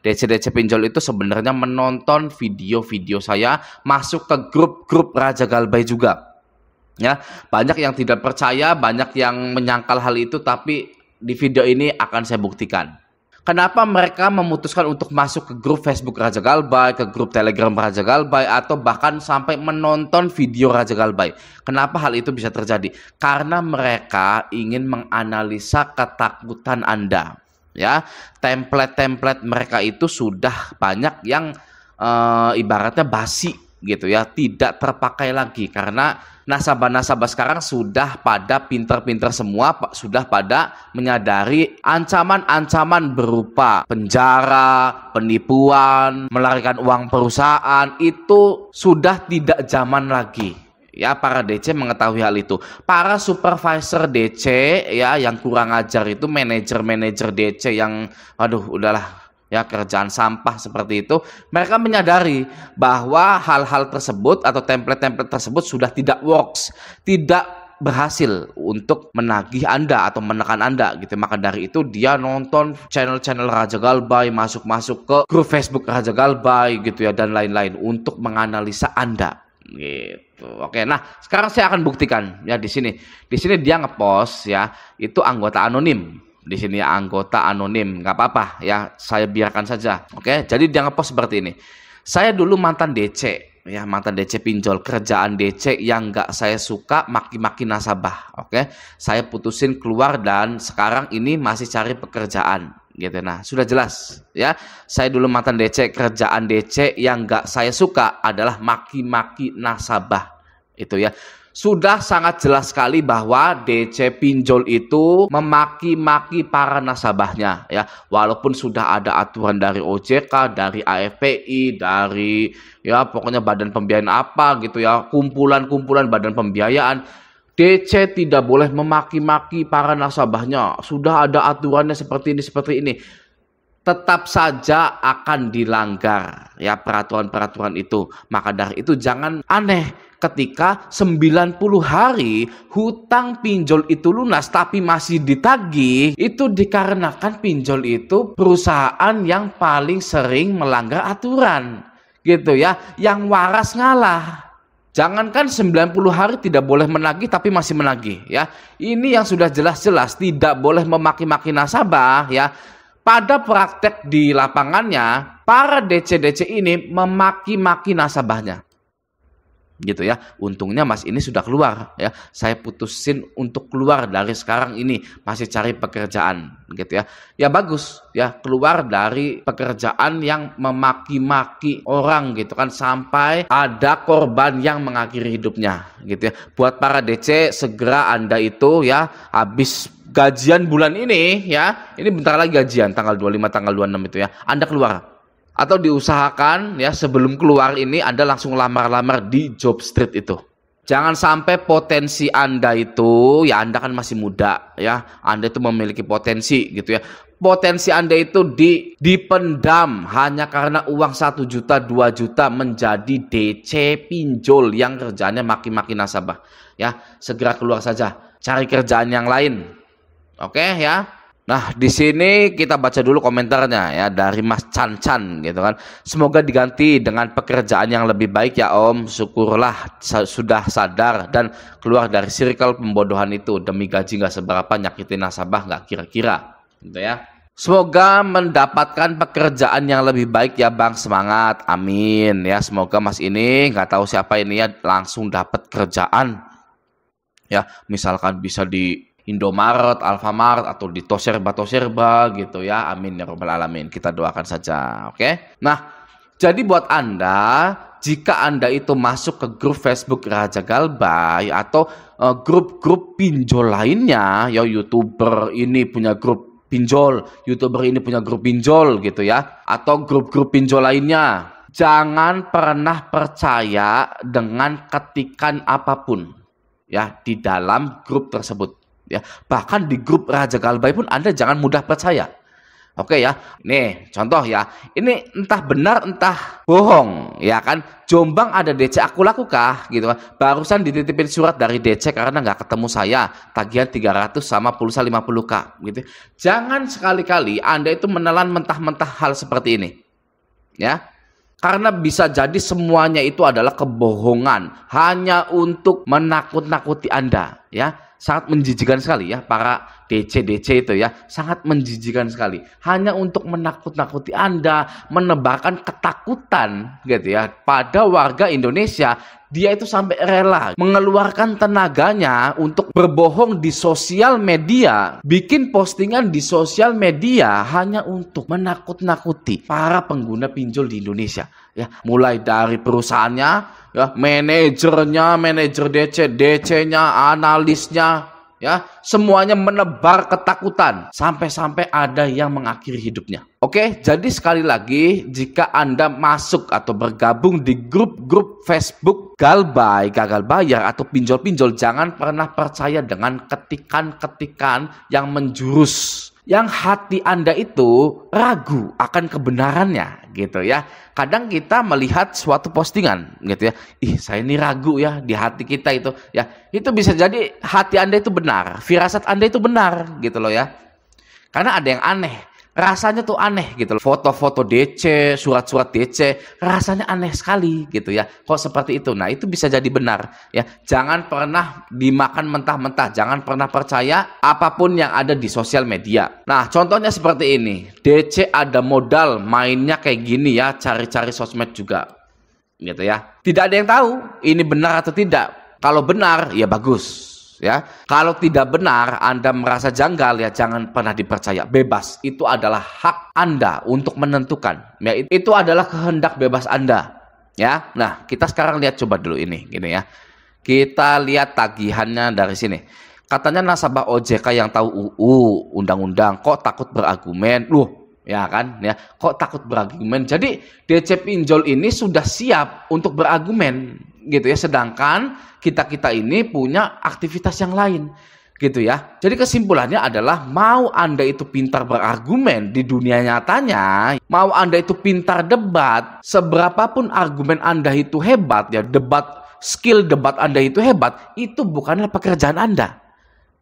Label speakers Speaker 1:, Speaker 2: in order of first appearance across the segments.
Speaker 1: DC-DC pinjol itu sebenarnya menonton video-video saya, masuk ke grup-grup Raja Galbay juga. Ya, banyak yang tidak percaya, banyak yang menyangkal hal itu, tapi di video ini akan saya buktikan. Kenapa mereka memutuskan untuk masuk ke grup Facebook Raja Galbay, ke grup Telegram Raja Galbay, atau bahkan sampai menonton video Raja Galbay? Kenapa hal itu bisa terjadi? Karena mereka ingin menganalisa ketakutan Anda. Ya, template-template mereka itu sudah banyak yang ibaratnya basi gitu ya, tidak terpakai lagi karena nasabah-nasabah sekarang sudah pada pinter-pinter semua, sudah pada menyadari ancaman-ancaman berupa penjara, penipuan, melarikan uang perusahaan itu sudah tidak zaman lagi. Ya, para DC mengetahui hal itu. Para supervisor DC ya yang kurang ajar itu, manajer-manajer DC yang aduh udahlah ya, kerjaan sampah seperti itu, mereka menyadari bahwa hal-hal tersebut atau template-template tersebut sudah tidak works, tidak berhasil untuk menagih Anda atau menekan Anda gitu. Maka dari itu dia nonton channel-channel Raja Galbay, masuk-masuk ke grup Facebook Raja Galbay gitu ya, dan lain-lain untuk menganalisa Anda gitu. Oke, nah sekarang saya akan buktikan ya di sini. Di sini dia ngepost ya, itu anggota anonim. Di sini anggota anonim, nggak apa-apa ya, saya biarkan saja. Oke, jadi dia ngepost seperti ini. Saya dulu mantan DC ya, mantan DC pinjol, kerjaan DC yang nggak saya suka, maki-maki nasabah. Oke, saya putusin keluar dan sekarang ini masih cari pekerjaan gitu. Nah, sudah jelas ya, saya dulu mantan DC, kerjaan DC yang nggak saya suka adalah maki-maki nasabah itu ya. Sudah sangat jelas sekali bahwa DC pinjol itu memaki-maki para nasabahnya ya. Walaupun sudah ada aturan dari OJK, dari AFPI, dari ya pokoknya badan pembiayaan apa gitu ya, kumpulan-kumpulan badan pembiayaan, DC tidak boleh memaki-maki para nasabahnya. Sudah ada aturannya seperti ini. Tetap saja akan dilanggar ya peraturan-peraturan itu. Maka dari itu jangan aneh ketika 90 hari hutang pinjol itu lunas tapi masih ditagih. Itu dikarenakan pinjol itu perusahaan yang paling sering melanggar aturan gitu ya, yang waras ngalah. Jangankan 90 hari tidak boleh menagih tapi masih menagih ya. Ini yang sudah jelas-jelas tidak boleh memaki-maki nasabah ya. Pada praktek di lapangannya, para DC-DC ini memaki-maki nasabahnya. Gitu ya. Untungnya Mas ini sudah keluar ya. Saya putusin untuk keluar dari sekarang ini, masih cari pekerjaan gitu ya. Ya bagus ya, keluar dari pekerjaan yang memaki-maki orang gitu kan, sampai ada korban yang mengakhiri hidupnya gitu ya. Buat para DC, segera Anda itu ya habis gajian bulan ini ya, ini bentar lagi gajian tanggal 25, tanggal 26 itu ya, Anda keluar. Atau diusahakan ya sebelum keluar ini Anda langsung lamar-lamar di job street itu. Jangan sampai potensi Anda itu ya, Anda kan masih muda ya, Anda itu memiliki potensi gitu ya. Potensi Anda itu dipendam hanya karena uang 1 juta 2 juta menjadi DC pinjol yang kerjanya maki-maki nasabah ya. Segera keluar saja, cari kerjaan yang lain. Oke ya. Nah, di sini kita baca dulu komentarnya ya dari Mas Chan gitu kan. Semoga diganti dengan pekerjaan yang lebih baik ya Om. Syukurlah sudah sadar dan keluar dari circle pembodohan itu. Demi gaji nggak seberapa, nyakitin nasabah nggak kira-kira gitu ya. Semoga mendapatkan pekerjaan yang lebih baik ya Bang, semangat, amin ya. Semoga Mas ini nggak tahu siapa ini ya langsung dapat kerjaan ya, misalkan bisa di Indomaret, Alfamart, atau di Toserba gitu ya. Amin ya robbal alamin. Kita doakan saja. Oke. Nah, jadi buat Anda, jika Anda itu masuk ke grup Facebook Raja Galbay atau grup-grup pinjol lainnya, ya YouTuber ini punya grup pinjol, YouTuber ini punya grup pinjol gitu ya, atau grup-grup pinjol lainnya, jangan pernah percaya dengan ketikan apapun ya di dalam grup tersebut. Ya, bahkan di grup Raja Galbay pun Anda jangan mudah percaya. Oke ya, nih contoh ya, ini entah benar entah bohong, ya kan? Jombang ada DC aku lakukah, gitu kan? Barusan dititipin surat dari DC karena nggak ketemu saya, tagihan 300 sama pulsa 50K, gitu. Jangan sekali-kali Anda itu menelan mentah-mentah hal seperti ini, ya. Karena bisa jadi semuanya itu adalah kebohongan, hanya untuk menakut-nakuti Anda, ya. Sangat menjijikan sekali ya para DC itu ya, sangat menjijikan sekali. Hanya untuk menakut-nakuti Anda, menebarkan ketakutan gitu ya pada warga Indonesia. Dia itu sampai rela mengeluarkan tenaganya untuk berbohong di sosial media, bikin postingan di sosial media hanya untuk menakut-nakuti para pengguna pinjol di Indonesia. Ya, mulai dari perusahaannya, ya, manajernya, manajer DC-nya, analisnya, ya, semuanya menebar ketakutan sampai-sampai ada yang mengakhiri hidupnya. Oke, jadi sekali lagi, jika Anda masuk atau bergabung di grup-grup Facebook Galbay, gagal bayar atau pinjol-pinjol, jangan pernah percaya dengan ketikan-ketikan yang menjurus, yang hati Anda itu ragu akan kebenarannya gitu ya. Kadang kita melihat suatu postingan gitu ya, saya ini ragu ya di hati kita itu ya. Itu bisa jadi hati Anda itu benar, firasat Anda itu benar gitu loh ya. Karena ada yang aneh, rasanya tuh aneh gitu loh. Foto-foto DC, surat-surat DC, rasanya aneh sekali gitu ya. Kok seperti itu? Nah, itu bisa jadi benar ya. Jangan pernah dimakan mentah-mentah, jangan pernah percaya apapun yang ada di sosial media. Nah, contohnya seperti ini. DC ada modal mainnya kayak gini ya, cari-cari sosmed juga. Gitu ya. Tidak ada yang tahu ini benar atau tidak. Kalau benar ya bagus. Ya, kalau tidak benar, Anda merasa janggal, ya jangan pernah dipercaya. Bebas, itu adalah hak Anda untuk menentukan. Ya, itu adalah kehendak bebas Anda. Ya, nah kita sekarang lihat coba dulu ini, gini ya. Kita lihat tagihannya dari sini. Katanya nasabah OJK yang tahu UU, undang-undang, kok takut berargumen? Ya kan, ya kok takut berargumen? Jadi DC pinjol ini sudah siap untuk berargumen, gitu ya. Sedangkan kita ini punya aktivitas yang lain gitu ya. Jadi kesimpulannya adalah mau Anda itu pintar berargumen di dunia nyatanya, mau Anda itu pintar debat, seberapapun argumen Anda itu hebat ya, skill debat Anda itu hebat, itu bukanlah pekerjaan Anda.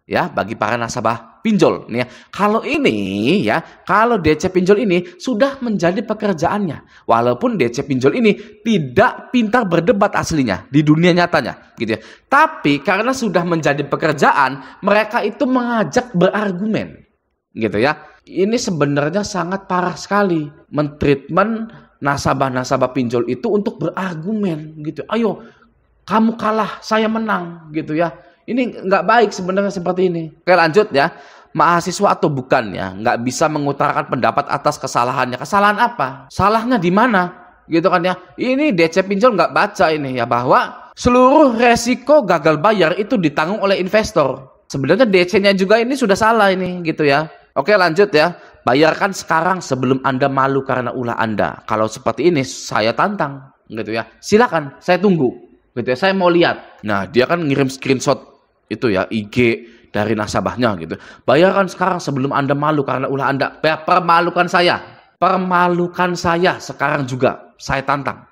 Speaker 1: Ya, bagi para nasabah pinjol nih ya. Kalau ini ya, kalau DC pinjol ini sudah menjadi pekerjaannya. Walaupun DC pinjol ini tidak pintar berdebat aslinya di dunia nyatanya gitu ya. Tapi karena sudah menjadi pekerjaan, mereka itu mengajak berargumen. Gitu ya. Ini sebenarnya sangat parah sekali mentreatment nasabah-nasabah pinjol itu untuk berargumen gitu. Ayo, kamu kalah, saya menang gitu ya. Ini nggak baik sebenarnya seperti ini. Oke, lanjut ya. Mahasiswa atau bukan ya, nggak bisa mengutarakan pendapat atas kesalahannya. Kesalahan apa? Salahnya di mana? Gitu kan ya. Ini DC pinjol nggak baca ini ya, bahwa seluruh resiko gagal bayar itu ditanggung oleh investor. Sebenarnya DC-nya juga ini sudah salah ini gitu ya. Oke, lanjut ya. Bayarkan sekarang sebelum Anda malu karena ulah Anda. Kalau seperti ini saya tantang gitu ya. Silakan, saya tunggu. Gitu ya, saya mau lihat. Nah, dia kan ngirim screenshot itu ya, IG dari nasabahnya gitu. Bayarkan sekarang sebelum Anda malu karena ulah Anda. Permalukan saya. Permalukan saya sekarang juga. Saya tantang.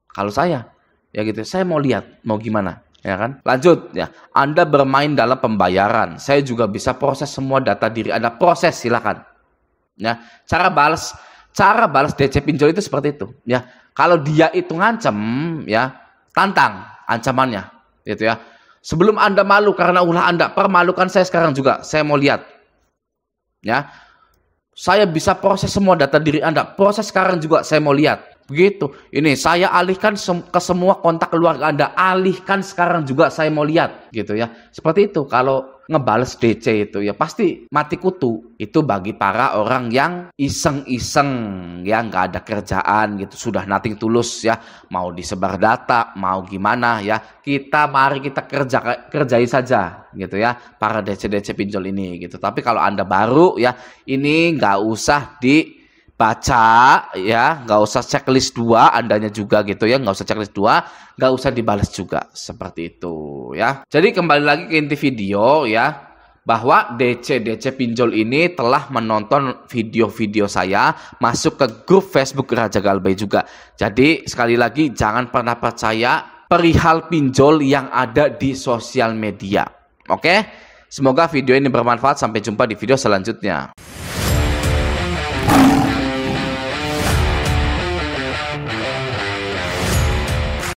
Speaker 1: Kalau saya, ya gitu. Saya mau lihat, mau gimana, ya kan? Lanjut ya. Anda bermain dalam pembayaran. Saya juga bisa proses semua data diri Anda. Proses, silakan. Ya, cara balas DC pinjol itu seperti itu, ya. Kalau dia itu ngancem, ya, tantang ancamannya, gitu ya. Sebelum Anda malu karena ulah Anda, permalukan saya sekarang juga. Saya mau lihat. Ya. Saya bisa proses semua data diri Anda. Proses sekarang juga, saya mau lihat. Begitu. Ini saya alihkan ke semua kontak keluarga Anda. Alihkan sekarang juga, saya mau lihat. Gitu ya. Seperti itu. Kalau ngebales DC itu ya pasti mati kutu. Itu bagi para orang yang iseng-iseng, yang nggak ada kerjaan gitu, sudah nothing tulus ya, mau disebar data, mau gimana ya, mari kita kerjain saja gitu ya, para DC pinjol ini gitu. Tapi kalau Anda baru ya, ini nggak usah dibaca ya, nggak usah checklist 2, Andanya juga gitu ya, nggak usah checklist 2, nggak usah dibalas juga, seperti itu ya. Jadi kembali lagi ke inti video ya, bahwa DC pinjol ini telah menonton video-video saya, masuk ke grup Facebook Raja Galbay juga. Jadi sekali lagi jangan pernah percaya perihal pinjol yang ada di sosial media. Oke? Semoga video ini bermanfaat. Sampai jumpa di video selanjutnya.